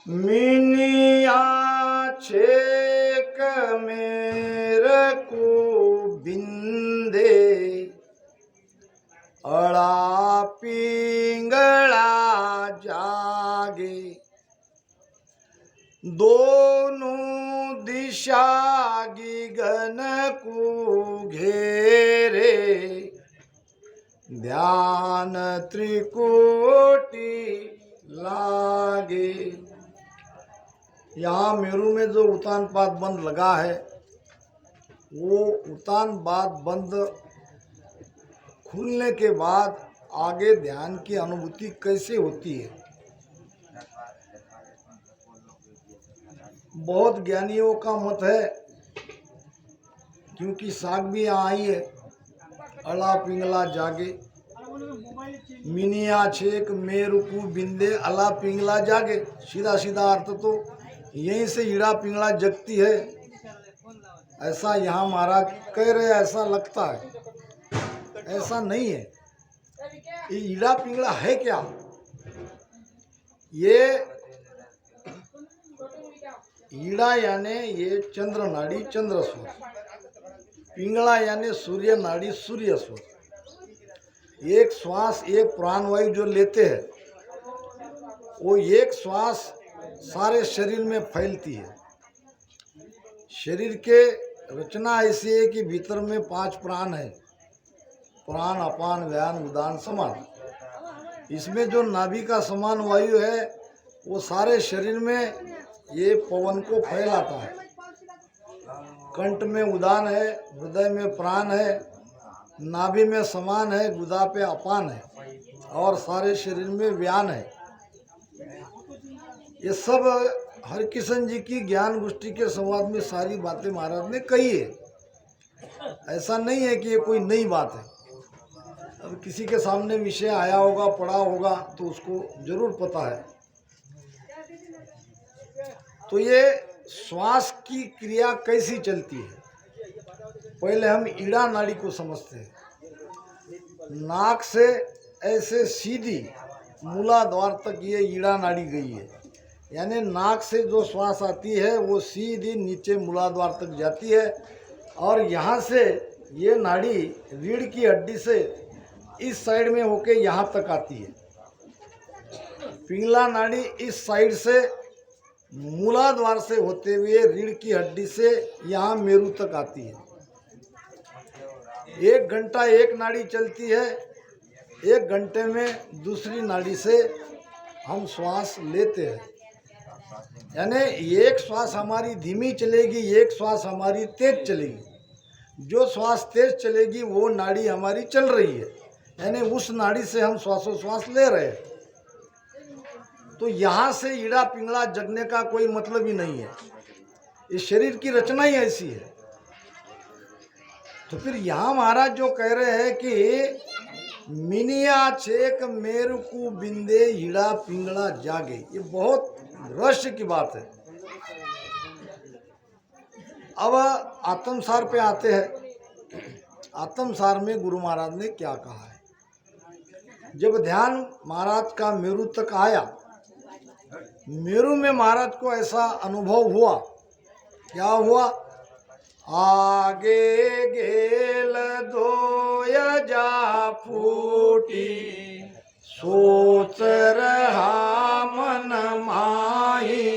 मिनिया छेक मेरे को बिंदे अड़ा पिंगला जागे दोनों दिशा गगन को घेरे ध्यान त्रिकोटि लागे। यहाँ मेरू में जो उतान पाद बंद लगा है वो उतान पाद बंद खुलने के बाद आगे ध्यान की अनुभूति कैसे होती है। बहुत ज्ञानियों का मत है, क्योंकि साग भी यहाँ आई है, अला पिंगला जागे मिनिया छेक मेरुकू बिंदे अला पिंगला जागे। सीधा सीधा अर्थ तो यहीं से ईड़ा पिंगला जगती है, ऐसा यहाँ महाराज कह रहे, ऐसा लगता है, ऐसा नहीं है। ये ईड़ा पिंगला है क्या? ये ईड़ा यानी ये चंद्र नाड़ी चंद्र स्वर, पिंगला यानी सूर्य नाड़ी सूर्य स्वर। एक श्वास एक प्राणवायु जो लेते हैं वो एक श्वास सारे शरीर में फैलती है। शरीर के रचना ऐसी है कि भीतर में 5 प्राण है, प्राण अपान व्यान उदान समान। इसमें जो नाभि का समान वायु है वो सारे शरीर में ये पवन को फैलाता है। कंठ में उदान है, हृदय में प्राण है, नाभि में समान है, गुदा पे अपान है और सारे शरीर में व्यान है। ये सब हरकिशन जी की ज्ञान गोष्ठी के संवाद में सारी बातें महाराज ने कही है। ऐसा नहीं है कि ये कोई नई बात है। अब किसी के सामने विषय आया होगा, पढ़ा होगा तो उसको जरूर पता है। तो ये श्वास की क्रिया कैसी चलती है, पहले हम ईड़ा नाड़ी को समझते हैं। नाक से ऐसे सीधी मूलाधार तक ये ईड़ा नाड़ी गई है, यानी नाक से जो श्वास आती है वो सीधी नीचे मूलाधार तक जाती है और यहाँ से ये नाड़ी रीढ़ की हड्डी से इस साइड में होके यहाँ तक आती है। पिंगला नाड़ी इस साइड से मूलाधार से होते हुए रीढ़ की हड्डी से यहाँ मेरू तक आती है। 1 घंटा एक नाड़ी चलती है, 1 घंटे में दूसरी नाड़ी से हम श्वास लेते हैं। यानी एक श्वास हमारी धीमी चलेगी, एक श्वास हमारी तेज चलेगी। जो श्वास तेज चलेगी वो नाड़ी हमारी चल रही है, यानी उस नाड़ी से हम श्वासोश्वास ले रहे हैं। तो यहाँ से ईड़ा पिंगला जगने का कोई मतलब ही नहीं है। इस शरीर की रचना ही ऐसी है। तो फिर यहाँ महाराज जो कह रहे हैं कि मिनिया छेक मेरुकू बिंदे ईड़ा पिंगला जागे, ये बहुत रहस्य की बात है। अब आत्मसार पे आते हैं। आत्मसार में गुरु महाराज ने क्या कहा है। जब ध्यान महाराज का मेरू तक आया, मेरू में महाराज को ऐसा अनुभव हुआ, क्या हुआ, आगे गेल दोया जा फूटी सोच रहा मन माही,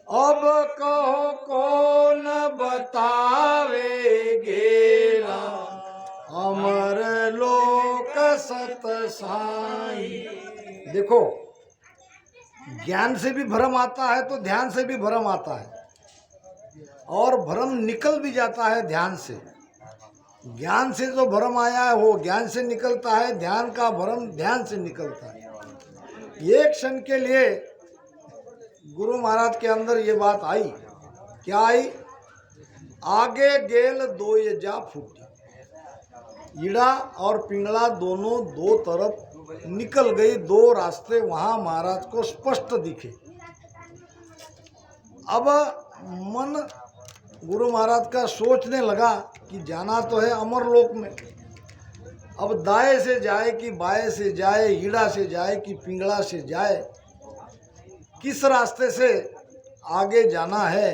अब कहो कौन बतावे गेला अमर लोक सत साई। देखो, ज्ञान से भी भ्रम आता है तो ध्यान से भी भ्रम आता है, और भ्रम निकल भी जाता है ध्यान से। ज्ञान से जो भ्रम आया है वो ज्ञान से निकलता है, ध्यान का भ्रम ध्यान से निकलता है। एक क्षण के लिए गुरु महाराज के अंदर ये बात आई, क्या आई, आगे गेल दो ये जा फूटी। ईड़ा और पिंगला दोनों दो तरफ निकल गई, 2 रास्ते वहां महाराज को स्पष्ट दिखे। अब मन गुरु महाराज का सोचने लगा कि जाना तो है अमर लोक में। अब दाएं से जाए कि बाएं से जाए, ईड़ा से जाए कि पिंगला से जाए, किस रास्ते से आगे जाना है,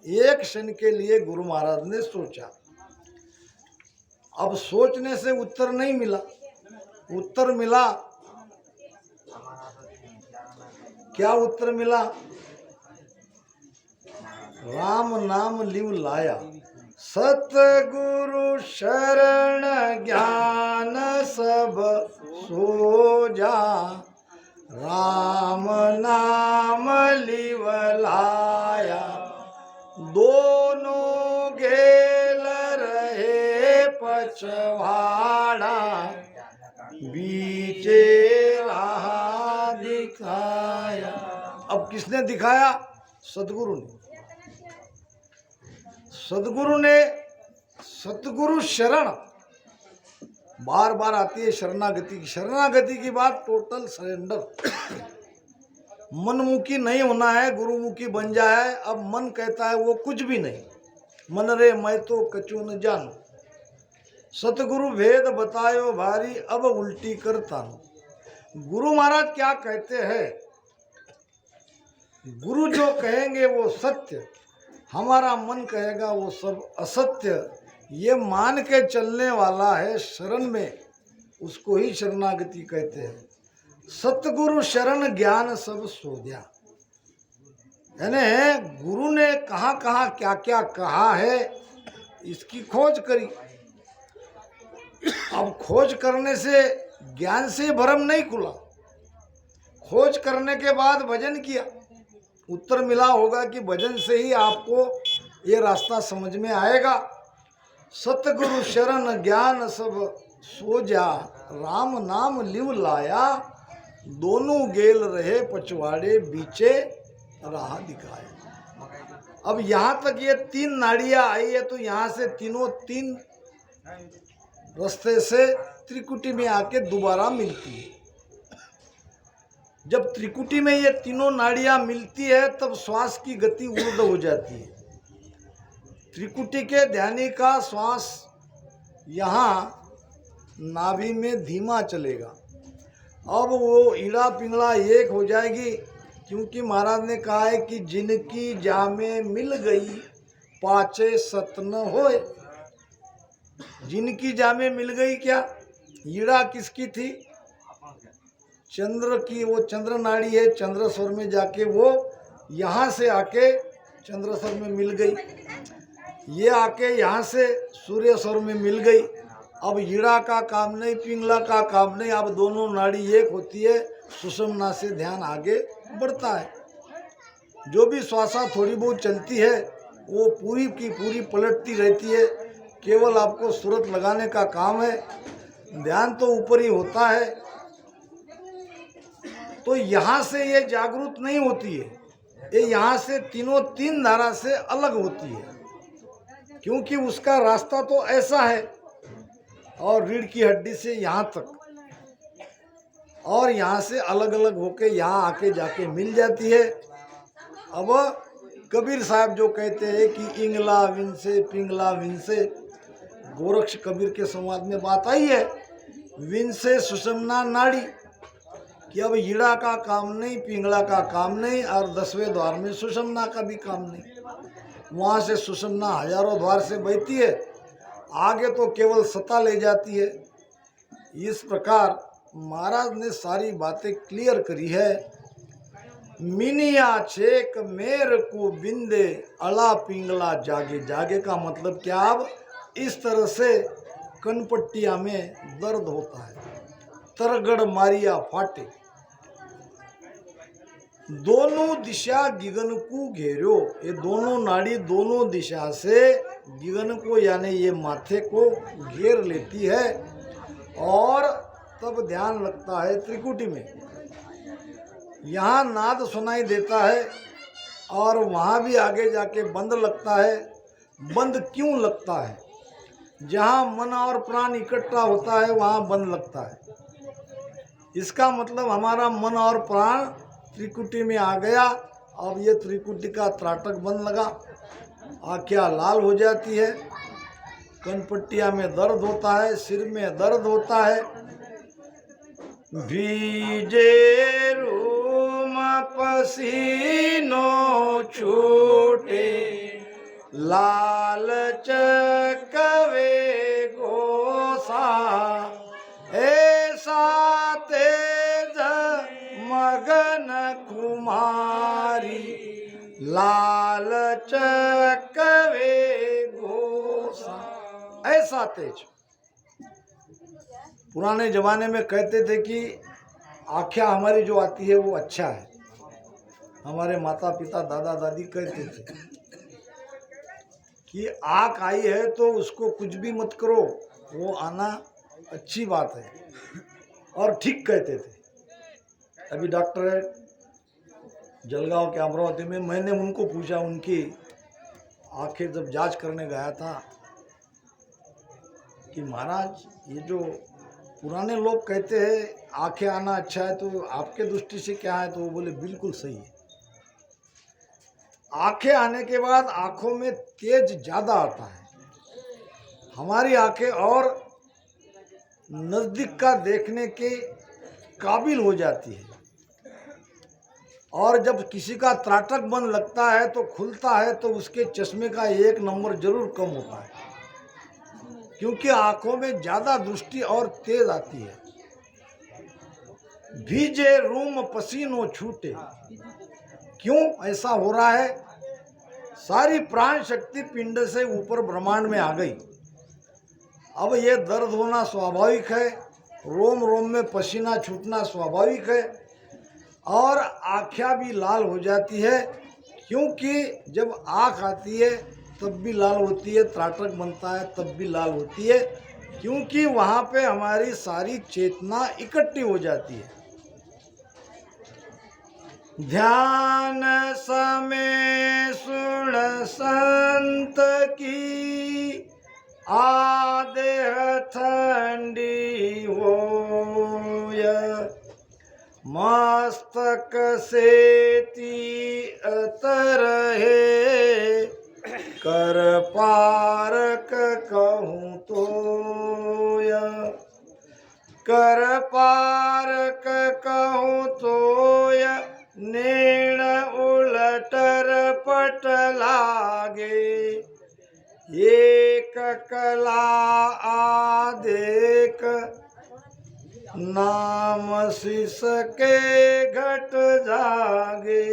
एक क्षण के लिए गुरु महाराज ने सोचा। अब सोचने से उत्तर नहीं मिला, उत्तर मिला क्या? उत्तर मिला राम नाम लिव लाया, सतगुरु शरण ज्ञान सब सोजा, राम नाम लिव लाया, दोनों गेल रहे पछवाड़ा, बीचे राह दिखाया। अब किसने दिखाया? सतगुरु ने। सदगुरु ने, सतगुरु शरण बार बार आती है शरणागति की। शरणागति की बात टोटल सरेंडर, मनमुखी नहीं होना है, गुरुमुखी बन जाए। अब मन कहता है वो कुछ भी नहीं, मन रे मैं तो कछु न जानू, सतगुरु भेद बतायो भारी, अब उल्टी करता हूं। गुरु महाराज क्या कहते हैं? गुरु जो कहेंगे वो सत्य, हमारा मन कहेगा वो सब असत्य। ये मान के चलने वाला है शरण में, उसको ही शरणागति कहते हैं। सतगुरु शरण ज्ञान सब सोध्या, यानी गुरु ने कहाँ कहाँ क्या क्या कहा है, इसकी खोज करी। अब खोज करने से ज्ञान से भ्रम नहीं खुला, खोज करने के बाद भजन किया, उत्तर मिला होगा कि भजन से ही आपको ये रास्ता समझ में आएगा। सतगुरु शरण ज्ञान सब सोजा, राम नाम लिव लाया, दोनों गेल रहे पछवाड़े, बीचे राह दिखाया। अब यहाँ तक ये तीन नाड़ियाँ आई है, तो यहाँ से तीनों तीन रास्ते से त्रिकुटी में आके दोबारा मिलती है। जब त्रिकुटी में ये तीनों नाड़ियां मिलती है तब श्वास की गति ऊर्ध्व हो जाती है। त्रिकुटी के ध्यानी का श्वास यहाँ नाभि में धीमा चलेगा। अब वो ईड़ा पिंगला एक हो जाएगी, क्योंकि महाराज ने कहा है कि जिनकी जामे मिल गई पाचे सत न होए। जिनकी जामे मिल गई, क्या ईड़ा किसकी थी? चंद्र की, वो चंद्र नाड़ी है, चंद्र स्वर में जाके वो यहाँ से आके चंद्र स्वर में मिल गई, ये आके यहाँ से सूर्य स्वर में मिल गई। अब ईड़ा का काम नहीं, पिंगला का काम नहीं, अब दोनों नाड़ी एक होती है, सुषुम्ना से ध्यान आगे बढ़ता है। जो भी श्वासा थोड़ी बहुत चलती है वो पूरी की पूरी पलटती रहती है, केवल आपको सूरत लगाने का काम है, ध्यान तो ऊपर ही होता है। तो यहाँ से ये जागरूक नहीं होती है, ये यहाँ से तीनों तीन धारा से अलग होती है, क्योंकि उसका रास्ता तो ऐसा है, और रीढ़ की हड्डी से यहाँ तक, और यहाँ से अलग अलग होके यहाँ आके जाके मिल जाती है। अब कबीर साहब जो कहते हैं कि इंगला विन से पिंगला विन से, गोरक्ष कबीर के संवाद में बात आई है, विन से सुषुम्ना नाड़ी, कि अब ईड़ा का काम नहीं, पिंगला का काम नहीं, और 10वें द्वार में सुषुम्ना का भी काम नहीं। वहाँ से सुषुम्ना हजारों द्वार से बहती है, आगे तो केवल सता ले जाती है। इस प्रकार महाराज ने सारी बातें क्लियर करी है। मिनिया छेक मेर को बिंदे, अला पिंगला जागे। जागे का मतलब क्या? अब इस तरह से कनपट्टिया में दर्द होता है, तरगड़ मारिया फाटे, दोनों दिशा गिगन को घेरो। ये दोनों नाड़ी दोनों दिशा से गिगन को, यानी ये माथे को घेर लेती है, और तब ध्यान लगता है त्रिकुटी में। यहाँ नाद सुनाई देता है और वहाँ भी आगे जाके बंद लगता है। बंद क्यों लगता है? जहाँ मन और प्राण इकट्ठा होता है वहाँ बंद लगता है। इसका मतलब हमारा मन और प्राण त्रिकुटी में आ गया। अब ये त्रिकुटी का त्राटक बंद लगा, आँखें लाल हो जाती है, कनपट्टिया में दर्द होता है, सिर में दर्द होता है। भीजे रूम पसीनो छूटे, लाल चकवे गोसा, ऐसा तेज मगन कुमारी, लाल चकवे गोसा, ऐसा तेज। पुराने जमाने में कहते थे कि आँखें हमारी जो आती है वो अच्छा है। हमारे माता पिता दादा दादी कहते थे कि आँख आई है तो उसको कुछ भी मत करो, वो आना अच्छी बात है, और ठीक कहते थे। अभी डॉक्टर है जलगांव के अमरावती में, मैंने उनको पूछा, उनकी आंखें जब जांच करने गया था, कि महाराज ये जो पुराने लोग कहते हैं आंखें आना अच्छा है, तो आपके दृष्टि से क्या है? तो वो बोले बिल्कुल सही है। आंखें आने के बाद आंखों में तेज ज़्यादा आता है, हमारी आंखें और नज़दीक का देखने के काबिल हो जाती है। और जब किसी का त्राटक बन लगता है तो खुलता है, तो उसके चश्मे का 1 नंबर जरूर कम होता है, क्योंकि आंखों में ज़्यादा दृष्टि और तेज आती है। भीजे रूम पसीनो छूटे, क्यों ऐसा हो रहा है? सारी प्राण शक्ति पिंड से ऊपर ब्रह्मांड में आ गई। अब ये दर्द होना स्वाभाविक है, रोम रोम में पसीना छूटना स्वाभाविक है, और आँखें भी लाल हो जाती है, क्योंकि जब आँख आती है तब भी लाल होती है, त्राटक बनता है तब भी लाल होती है, क्योंकि वहाँ पे हमारी सारी चेतना इकट्ठी हो जाती है। ध्यान समय सुन संत की, आदेह ठंडी होय, मस्तक सेती अतरहे, कर पारक कहूँ तोय, कर पारक कहूँ तोय, नेण उलटर पट लागे, एक कला आदेक, नाम शिष के घट जागे,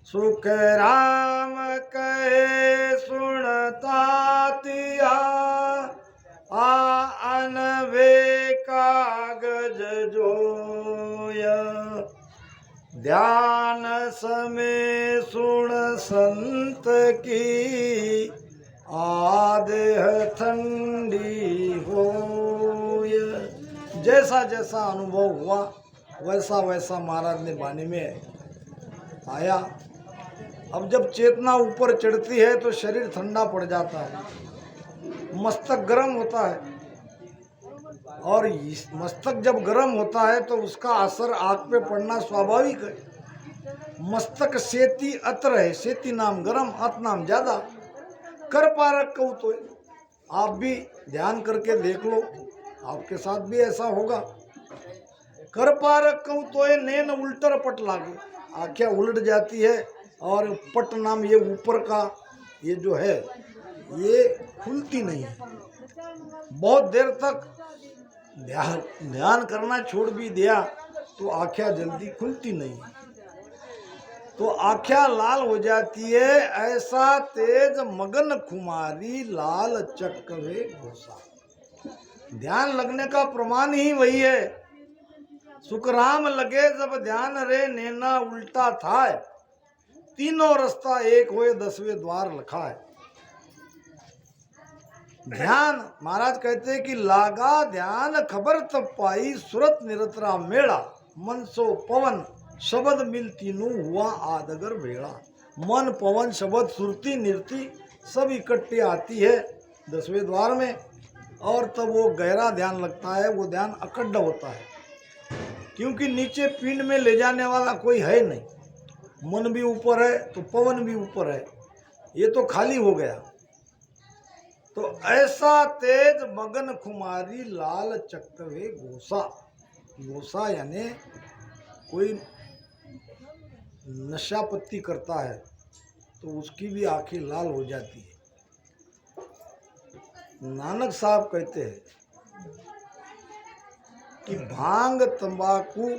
सुख राम कहे सुनता तिया, अनवे कागज जोया, ध्यान समय सुन संत की, आदेह ठंडी होय। जैसा जैसा अनुभव हुआ वैसा वैसा महाराज ने वाणी में आया। अब जब चेतना ऊपर चढ़ती है तो शरीर ठंडा पड़ जाता है, मस्तक गर्म होता है, और मस्तक जब गर्म होता है तो उसका असर आँख पे पड़ना स्वाभाविक है। मस्तक सेती अत्र है, सेती नाम गर्म, अत नाम ज्यादा। कर पारक कहूँ तो आप भी ध्यान करके देख लो, आपके साथ भी ऐसा होगा। कर पारक कहूँ तो नैन उल्टर पट लागे, आँखें उलट जाती है, और पट नाम ये ऊपर का ये जो है ये खुलती नहीं है। बहुत देर तक ध्यान करना छोड़ भी दिया तो आँखें जल्दी खुलती नहीं, तो आँखें लाल हो जाती है। ऐसा तेज मगन खुमारी, लाल चक्कवे घोषा। ध्यान लगने का प्रमाण ही वही है। सुखराम लगे जब ध्यान रे, नैना उल्टा था, तीनों रास्ता एक होए, 10वें द्वार लखा है। ध्यान महाराज कहते हैं कि लागा ध्यान खबर तब पाई, सुरत निरतरा मेला, मन सो पवन शब्द मिल तीनों हुआ आदगर भेड़ा। मन पवन शब्द सुरती निरती सब इकट्ठे आती है 10वें द्वार में, और तब वो गहरा ध्यान लगता है, वो ध्यान अकड्ड होता है, क्योंकि नीचे पिंड में ले जाने वाला कोई है नहीं। मन भी ऊपर है तो पवन भी ऊपर है, ये तो खाली हो गया। तो ऐसा तेज मगन खुमारी लाल चक्कवे घोषा। घोषा यानी कोई नशा पत्ती करता है तो उसकी भी आंखें लाल हो जाती है। नानक साहब कहते हैं कि भांग तंबाकू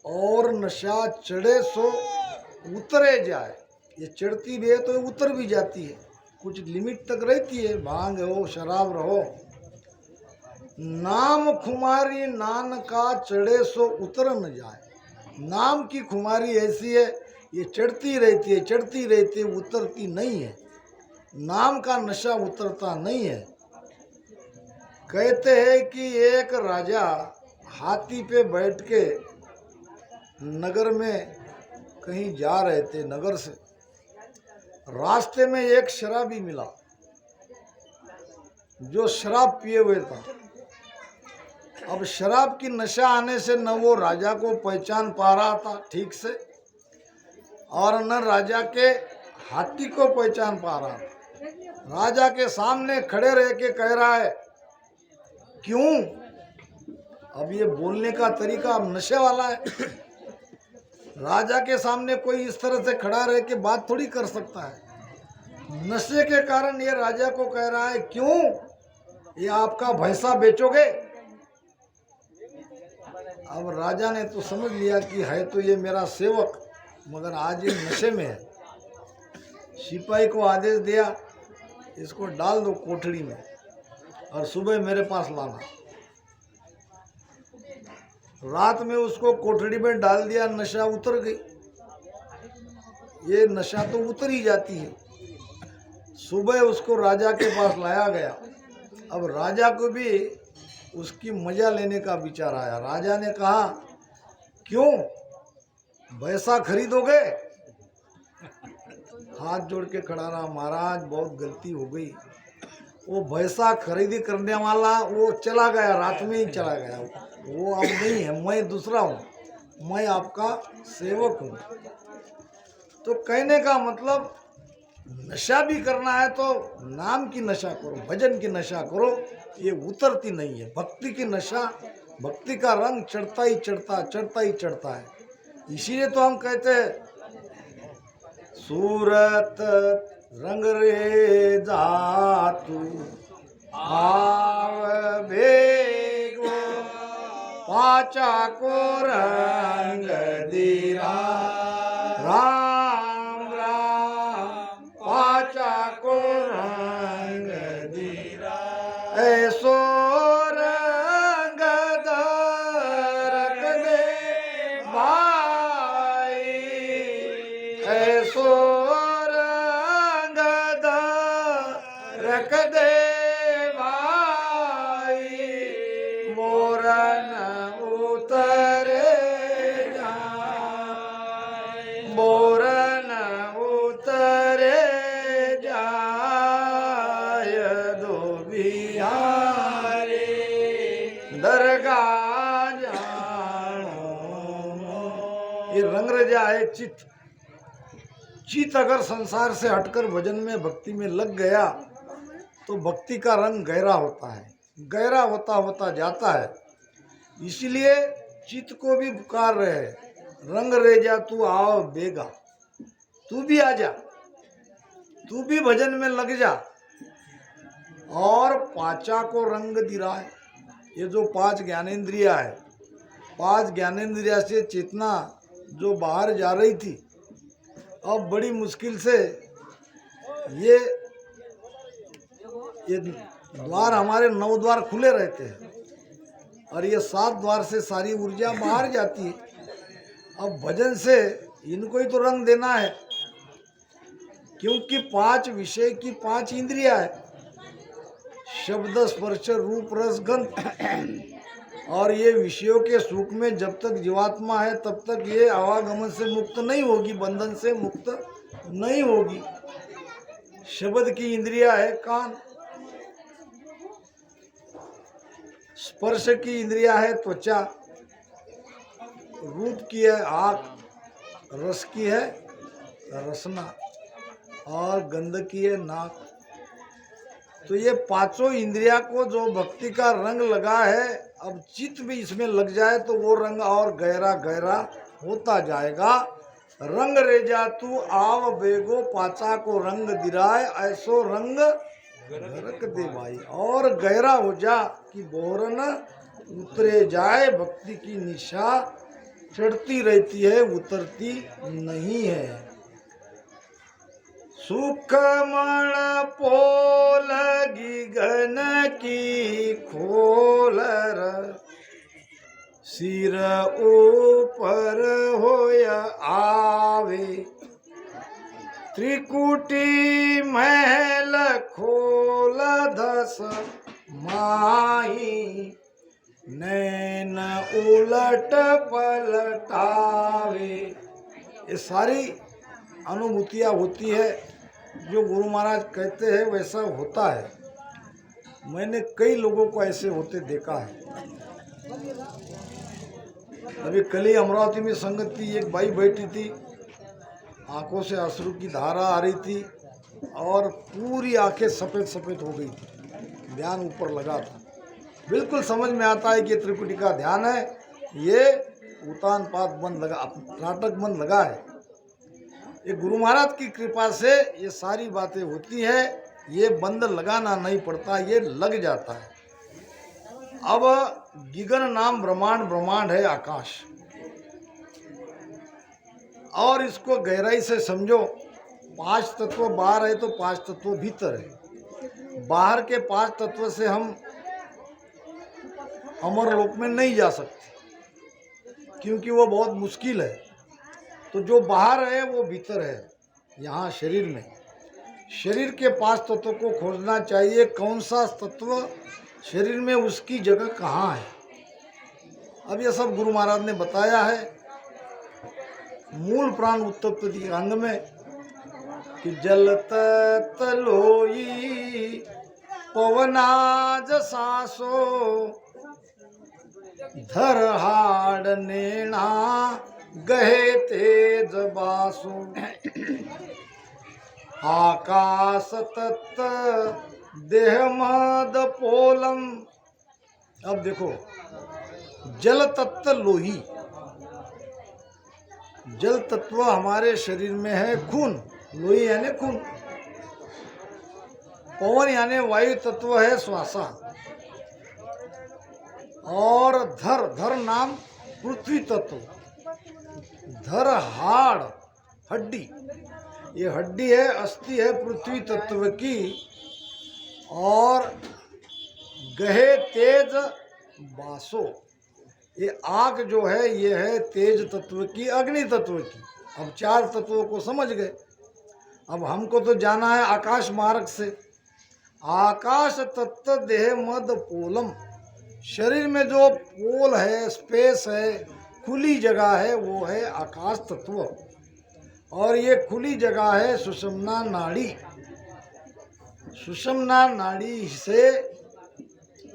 और नशा चढ़े सो उतरे जाए। ये चढ़ती भी है तो उतर भी जाती है, कुछ लिमिट तक रहती है। भांग हो शराब रहो, नाम खुमारी नान का चढ़े सो उतर न जाए। नाम की खुमारी ऐसी है, ये चढ़ती रहती है, चढ़ती रहती है, उतरती नहीं है। नाम का नशा उतरता नहीं है। कहते हैं कि एक राजा हाथी पे बैठ के नगर में कहीं जा रहे थे। नगर से रास्ते में एक शराबी मिला जो शराब पिए हुए था। अब शराब की नशा आने से न वो राजा को पहचान पा रहा था ठीक से और न राजा के हाथी को पहचान पा रहा था। राजा के सामने खड़े रह के कह रहा है क्यों। अब ये बोलने का तरीका अब नशे वाला है। राजा के सामने कोई इस तरह से खड़ा रह के बात थोड़ी कर सकता है। नशे के कारण ये राजा को कह रहा है क्यों, ये आपका भैंसा बेचोगे। अब राजा ने तो समझ लिया कि है तो ये मेरा सेवक, मगर आज ये नशे में है। सिपाही को आदेश दिया इसको डाल दो कोठड़ी में और सुबह मेरे पास लाना। रात में उसको कोठड़ी में डाल दिया, नशा उतर गई। ये नशा तो उतर ही जाती है। सुबह उसको राजा के पास लाया गया। अब राजा को भी उसकी मजा लेने का विचार आया। राजा ने कहा क्यों भैंसा खरीदोगे। हाथ जोड़ के खड़ा रहा, महाराज बहुत गलती हो गई। वो भैंसा खरीदी करने वाला वो चला गया, रात में ही चला गया। वो अब नहीं है, मैं दूसरा हूँ, मैं आपका सेवक हूँ। तो कहने का मतलब नशा भी करना है तो नाम की नशा करो, भजन की नशा करो, ये उतरती नहीं है। भक्ति की नशा, भक्ति का रंग चढ़ता ही चढ़ता, चढ़ता ही चढ़ता है। इसीलिए तो हम कहते हैं सूरत रंग रे जातू आव बेगो पाचा को रंग दीरा। राम राम पाचा को रंग दीरा। ऐसो रंग दरक दे भाई, ऐसो रंग दरक दे भाई। मोरन उतरे जाए, मोरन उतरे जाय दो बिहारी दरगाह जानो। ये रंग रजा है चित्त। चित्त अगर संसार से हटकर भजन में भक्ति में लग गया तो भक्ति का रंग गहरा होता है, गहरा होता होता जाता है। इसलिए चित्त को भी पुकार रहे हैं, रंग रेजा तू आओ बेगा, तू भी आ जा, तू भी भजन में लग जा। और पाचा को रंग दिरा है। ये जो पांच ज्ञानेंद्रिया है, पांच ज्ञानेंद्रिया से चेतना जो बाहर जा रही थी, अब बड़ी मुश्किल से ये द्वार, हमारे 9 द्वार खुले रहते हैं और ये 7 द्वार से सारी ऊर्जा बाहर जाती है। अब भजन से इनको ही तो रंग देना है, क्योंकि 5 विषय की 5 इंद्रियां है, शब्द स्पर्श रूप रस गंध। और ये विषयों के सुख में जब तक जीवात्मा है तब तक ये आवागमन से मुक्त नहीं होगी, बंधन से मुक्त नहीं होगी। शब्द की इंद्रिया है कान, स्पर्श की इंद्रिया है त्वचा, रूप की है आँख, रस की है रसना, और गंदगी है नाक। तो ये पांचों इंद्रिया को जो भक्ति का रंग लगा है, अब चित्त भी इसमें लग जाए तो वो रंग और गहरा गहरा होता जाएगा। रंग रेजा तू आव बेगो पाचा को रंग दिराए, ऐसो रंग रख दे भाई, और गहरा हो जा कि बोरन उतरे जाए। भक्ति की निशा चढ़ती रहती है, उतरती नहीं है। सुखमण पोल गिगन की खोलर, सिर ऊपर होया आवे। त्रिकुटी महल खोल धस माही, नैन उलट पलटावे। ये सारी अनुभूतियाँ होती है जो गुरु महाराज कहते हैं वैसा होता है। मैंने कई लोगों को ऐसे होते देखा है। अभी कल ही अमरावती में संगत की एक बाई बैठी थी, आंखों से अश्रु की धारा आ रही थी और पूरी आंखें सफ़ेद सफ़ेद हो गई थी। ध्यान ऊपर लगा था। बिल्कुल समझ में आता है कि त्रिकुटी का ध्यान है। ये उतान पात बंद लगा, नाटक बंद लगा है। ये गुरु महाराज की कृपा से ये सारी बातें होती है। ये बंद लगाना नहीं पड़ता, ये लग जाता है। अब गिगन नाम ब्रह्मांड, ब्रह्मांड है आकाश। और इसको गहराई से समझो। 5 तत्व बाहर है तो 5 तत्व भीतर है। बाहर के 5 तत्व से हम अमर लोक में नहीं जा सकते, क्योंकि वो बहुत मुश्किल है। तो जो बाहर है वो भीतर है, यहाँ शरीर में। शरीर के 5 तत्वों को खोजना चाहिए। कौन सा तत्व शरीर में, उसकी जगह कहाँ है। अब ये सब गुरु महाराज ने बताया है। मूल प्राण उत्पत्ति अंग में कि जल तत्त लोई पवनाज सांसो, धर हाड़ नेणा गहे तेज बासो। आकाश तत्त देह मद पोलम। अब देखो, जल तत्व लोही, जल तत्व हमारे शरीर में है खून, लोही यानी खून। पवन यानी वायु तत्व है श्वासा। और धर, धर नाम पृथ्वी तत्व। धर हाड़, हड्डी, ये हड्डी है, अस्थि है पृथ्वी तत्व की। और गहे तेज बासो, ये आग जो है ये है तेज तत्व की, अग्नि तत्व की। अब 4 तत्वों को समझ गए। अब हमको तो जाना है आकाश मार्ग से। आकाश तत्व देह मद पोलम, शरीर में जो पोल है, स्पेस है, खुली जगह है, वो है आकाश तत्व। और ये खुली जगह है सुषुम्ना नाड़ी। सुषुम्ना नाड़ी से,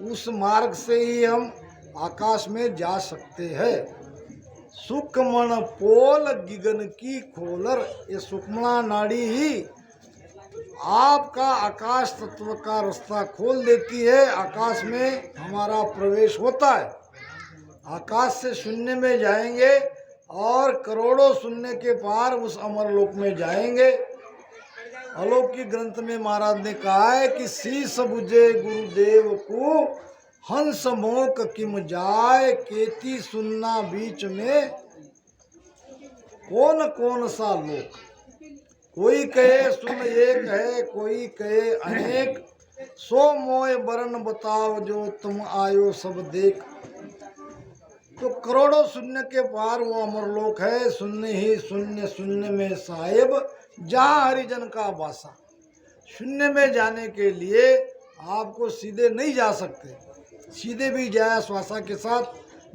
उस मार्ग से ही हम आकाश में जा सकते हैं। सुक्ष्मण पोल गिगन की खोलर, ये सुक्ष्मणा नाड़ी ही आपका आकाश तत्व का रास्ता खोल देती है। आकाश में हमारा प्रवेश होता है। आकाश से शून्य में जाएंगे और करोड़ों शून्य के पार उस अमरलोक में जाएंगे। अलौकिक ग्रंथ में महाराज ने कहा है कि शीस बुझे गुरुदेव को हंस मोक किम जाए, केती सुनना बीच में कौन कौन सा लोक। कोई कहे सुन एक है, कोई कहे अनेक, सो मोय बरन बताओ जो तुम आयो सब देख। तो करोड़ों शून्य के पार वो अमरलोक है। शून्य ही शून्य, शून्य में साहेब जहाँ हरिजन का वासा। शून्य में जाने के लिए आपको सीधे नहीं जा सकते। सीधे भी जाया श्वासा के साथ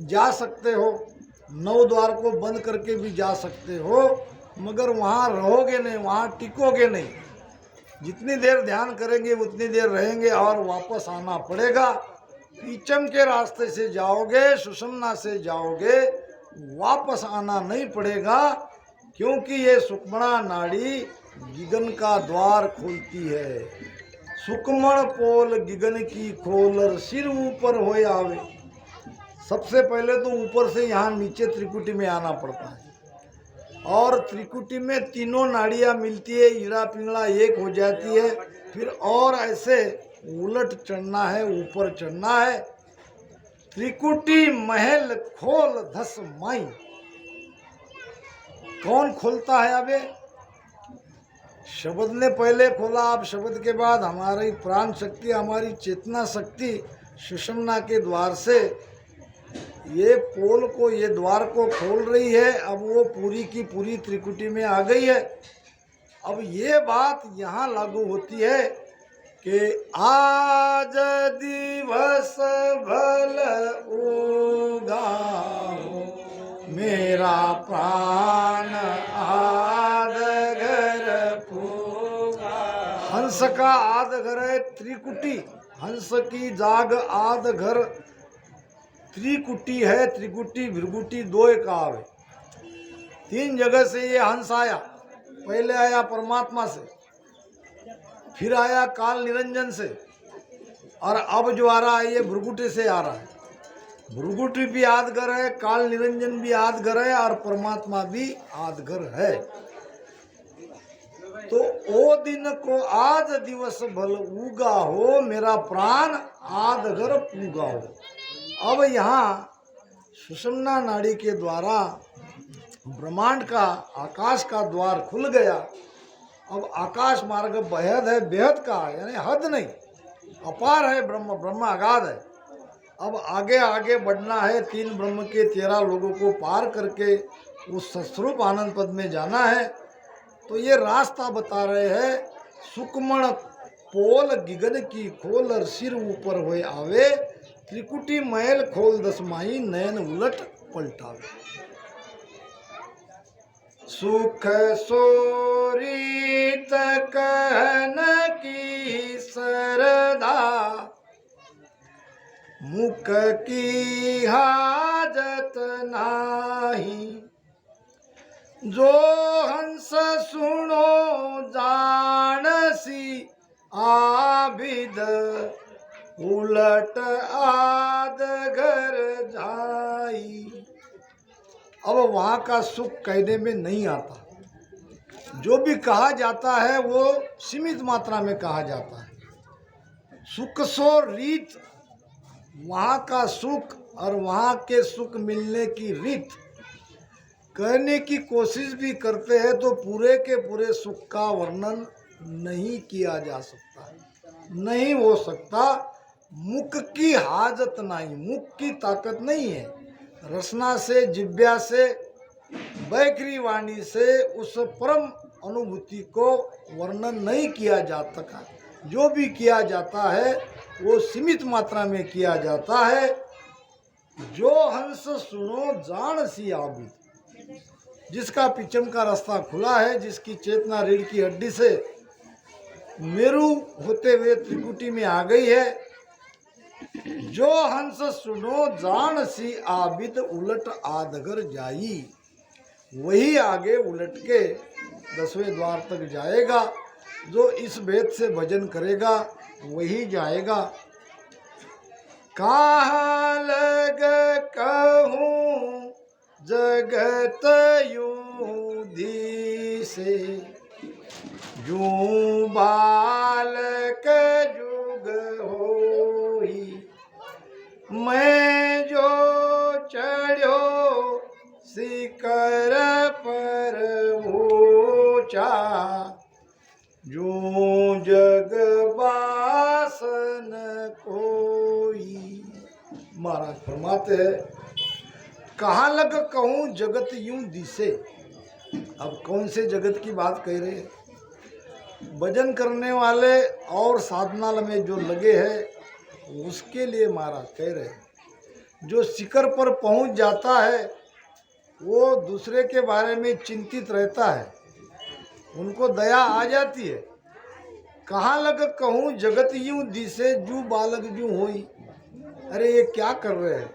जा सकते हो, 9 द्वार को बंद करके भी जा सकते हो, मगर वहाँ रहोगे नहीं, वहाँ टिकोगे नहीं। जितनी देर ध्यान करेंगे उतनी देर रहेंगे और वापस आना पड़ेगा। पीछम के रास्ते से जाओगे, सुषुम्ना से जाओगे, वापस आना नहीं पड़ेगा, क्योंकि ये सुक्ष्मणा नाड़ी गिगन का द्वार खोलती है। सुकमण पोल गिगन की खोलर सिर ऊपर होए आवे। सबसे पहले तो ऊपर से यहाँ नीचे त्रिकुटी में आना पड़ता है, और त्रिकुटी में तीनों नाड़ियाँ मिलती है, ईड़ा पिंगला एक हो जाती है। फिर और ऐसे उलट चढ़ना है, ऊपर चढ़ना है। त्रिकुटी महल खोल धस माई। कौन खोलता है? अबे शब्द ने पहले खोला। अब शब्द के बाद हमारी प्राण शक्ति, हमारी चेतना शक्ति सुषुम्ना के द्वार से ये पोल को, ये द्वार को खोल रही है। अब वो पूरी की पूरी त्रिकुटी में आ गई है। अब ये बात यहाँ लागू होती है कि आज दिवस भल उगाओ, मेरा प्राण आद घर पूगा। हंस का आद घर है त्रिकुटी। हंस की जाग आद घर त्रिकुटी है। त्रिकुटी भृगुटी दो एक आवे। तीन जगह से ये हंस आया। पहले आया परमात्मा से, फिर आया काल निरंजन से, और अब जो आ रहा है ये भृगुटी से आ रहा है। भृगुटी भी आदगर है, काल निरंजन भी आदगर है, और परमात्मा भी आदगर है। तो ओ दिन को आज दिवस भल उगा हो, मेरा प्राण आदगर पूगा हो। अब यहाँ सुषुम्ना नाड़ी के द्वारा ब्रह्मांड का, आकाश का द्वार खुल गया। अब आकाश मार्ग बेहद है, बेहद का है, यानी हद नहीं, अपार है। ब्रह्म अगाध है। अब आगे आगे बढ़ना है। तीन ब्रह्म के 13 लोगों को पार करके उस सस्वरूप आनंद पद में जाना है। तो ये रास्ता बता रहे हैं। सुकमण पोल गिगन की खोल और सिर ऊपर हुए आवे, त्रिकुटी महल खोल दस माही, नयन उलट पलटावे। सुख सोरीत कहन की सरदा, मुख की हाजत नाही। जो हंस सुनो जानसी, आबिद उलट आद घर जाई। अब वहाँ का सुख कहने में नहीं आता। जो भी कहा जाता है वो सीमित मात्रा में कहा जाता है। सुख सो रीत, वहाँ का सुख और वहाँ के सुख मिलने की रीत कहने की कोशिश भी करते हैं तो पूरे के पूरे सुख का वर्णन नहीं किया जा सकता, नहीं हो सकता। मुख की हाजत नहीं, मुख की ताकत नहीं है। रसना से, जिब्या से, बैखरी वाणी से उस परम अनुभूति को वर्णन नहीं किया जा सका। जो भी किया जाता है वो सीमित मात्रा में किया जाता है। जो हंस सुनो जान सी आबिद, जिसका पिचम का रास्ता खुला है, जिसकी चेतना रीढ़ की हड्डी से मेरू होते हुए त्रिकुटी में आ गई है। जो हंस सुनो जान सी आबिद, उलट आदगर जाई, वही आगे उलट के 10वें द्वार तक जाएगा। जो इस भेद से भजन करेगा वही जाएगा। कहाँ लग कहूँ जगत यूधी से, यूं बालक जुग होई। मैं जो चढ़ो शिखर पर ऊंचा, जो जग बासन कोई। महाराज फरमाते हैं, कहाँ लग कहूँ जगत यूं दिसे। अब कौन से जगत की बात कह रहे हैं? भजन करने वाले और साधना में जो लगे हैं उसके लिए महाराज कह रहे हैं। जो शिखर पर पहुंच जाता है वो दूसरे के बारे में चिंतित रहता है, उनको दया आ जाती है। कहाँ लग कहूँ जगत यूं दिसे, जू बालक जू होई। अरे ये क्या कर रहे हैं?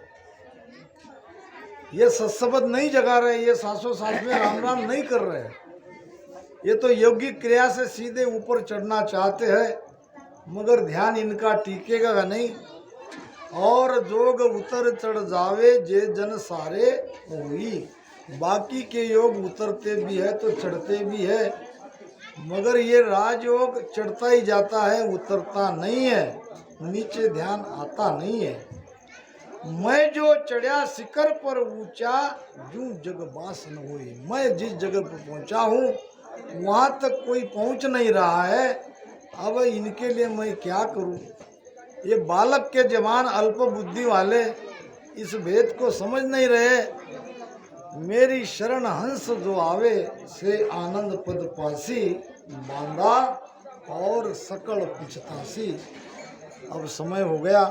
ये सत्सबद नहीं जगा रहे, ये सासों सास में राम राम नहीं कर रहे हैं। ये तो योगिक क्रिया से सीधे ऊपर चढ़ना चाहते हैं, मगर ध्यान इनका टिकेगा नहीं। और जोग उतर चढ़ जावे जे जन सारे हुई। बाकी के योग उतरते भी है तो चढ़ते भी है, मगर ये राजयोग चढ़ता ही जाता है, उतरता नहीं है, नीचे ध्यान आता नहीं है। मैं जो चढ़ा शिखर पर ऊंचा, यूं जग बास न हुई। मैं जिस जगह पर पहुंचा हूँ वहां तक कोई पहुंच नहीं रहा है, अब इनके लिए मैं क्या करूं। ये बालक के जवान अल्प बुद्धि वाले इस भेद को समझ नहीं रहे। मेरी शरण हंस जो आवे से आनंद पद पासी, बांधा और सकल पिछतासी। अब समय हो गया।